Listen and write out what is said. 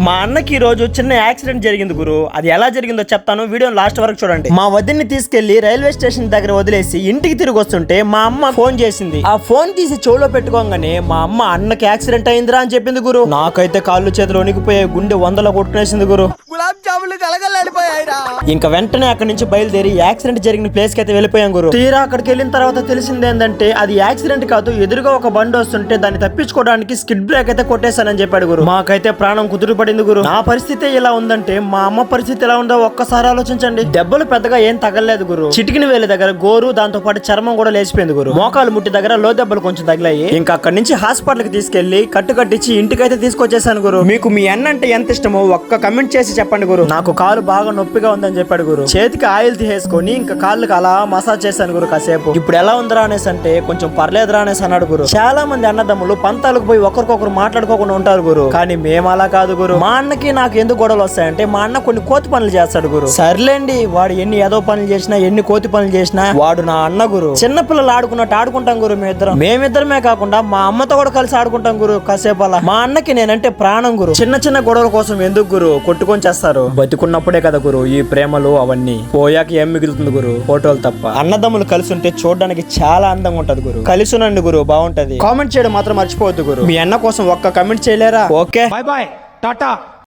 మా అన్నకి ఈ రోజు చిన్న యాక్సిడెంట్ జరిగింది గురు. అది ఎలా జరిగిందో చెప్తాను, వీడియో లాస్ట్ వరకు చూడండి. మా వదిన్ని తీసుకెళ్లి రైల్వే స్టేషన్ దగ్గర వదిలేసి ఇంటికి తిరిగి వస్తుంటే మా అమ్మ ఫోన్ చేసింది. ఆ ఫోన్ తీసి చెవులో పెట్టుకోగానే మా అమ్మ అన్నకి యాక్సిడెంట్ అయిందిరా అని చెప్పింది గురు. నాకైతే కాళ్ళు చేతులు వణికిపోయే, గుండె వందల కొట్టుకునేసింది గురు. ఇంకా వెంటనే అక్కడి నుంచి బయలుదేరి యాక్సిడెంట్ జరిగిన ప్లేస్ కి అయితే వెళ్ళిపోయాం గురు. తీరా అక్కడికి వెళ్ళిన తర్వాత తెలిసింది ఏంటంటే అది యాక్సిడెంట్ కాదు, ఎదురుగా ఒక బండి వస్తుంటే దాన్ని తప్పించుకోవడానికి స్కిడ్ బ్రేక్ అయితే కొట్టేశానని చెప్పాడు గురు. మాకైతే ప్రాణం కుదురు పడింది గురు. నా పరిస్థితి ఇలా ఉందంటే మా అమ్మ పరిస్థితి ఎలా ఉందో ఒక్కసారి ఆలోచించండి. దెబ్బలు పెద్దగా ఏం తగలలేదు గురు. చిటికిన వేల దగ్గర గోరు, దాంతో పాటు చర్మం కూడా లేచిపోయింది గురు. మోకాలు ముట్టి దగ్గర లో దెబ్బలు కొంచెం తగిలాయి. ఇంకా అక్కడి నుంచి హాస్పిటల్ కి తీసుకెళ్లి కట్టు కట్టించి ఇంటికైతే తీసుకొచ్చేసాను గురు. మీకు మీ అన్న అంటే ఎంత ఇష్టమో ఒక్క కమెంట్ చేసి చెప్పండి గురు. నాకు కాలు బాగా నొప్పిగా ఉందని చెప్పాడు గురు. చేతికి ఆయిల్ తీసేసుకొని ఇంకా కాళ్ళకి అలా మసాజ్ చేశాను గురు కాసేపు. ఇప్పుడు ఎలా ఉందిరా అనేసి అంటే కొంచెం పర్లేదురా అనేసి అన్నాడు గురు. చాలా మంది అన్నదమ్ములు పంతాలకు పోయి ఒకరికొకరు మాట్లాడుకోకుండా ఉంటారు గురు. కానీ మేము అలా కాదు గురు. మా అన్నకి నాకు ఎందుకు గొడవలు వస్తాయంటే మా అన్న కొన్ని కోతి పనులు చేస్తాడు గురు. సర్లేండి, వాడు ఎన్ని ఏదో పనులు చేసినా ఎన్ని కోతి పనులు చేసినా వాడు నా అన్న గురు. చిన్నపిల్లలు ఆడుకున్నట్టు ఆడుకుంటాం గురు. మేమిద్దరమే కాకుండా మా అమ్మతో కూడా కలిసి ఆడుకుంటాం గురు కాసేపు అలా. మా అన్నకి నేనంటే ప్రాణం గురు. చిన్న చిన్న గొడవల కోసం ఎందుకు గురు కొట్టుకొని చేస్తారు? బతికున్నప్పుడే కదా గురు ఈ ప్రేమలు అవన్నీ. పోయాక ఏం మిగులుతుంది గురు? ఫోటోలు తప్ప. అన్నదమ్ములు కలిసి ఉంటే చూడడానికి చాలా అందంగా ఉంటది గురు. కలిసి ఉండండి గురు, బాగుంటది. కామెంట్ చేయడం మాత్రం మర్చిపోవద్దు గురు. మీ అన్న కోసం ఒక్క కమెంట్ చేయలేరా? Okay, bye bye, Tata.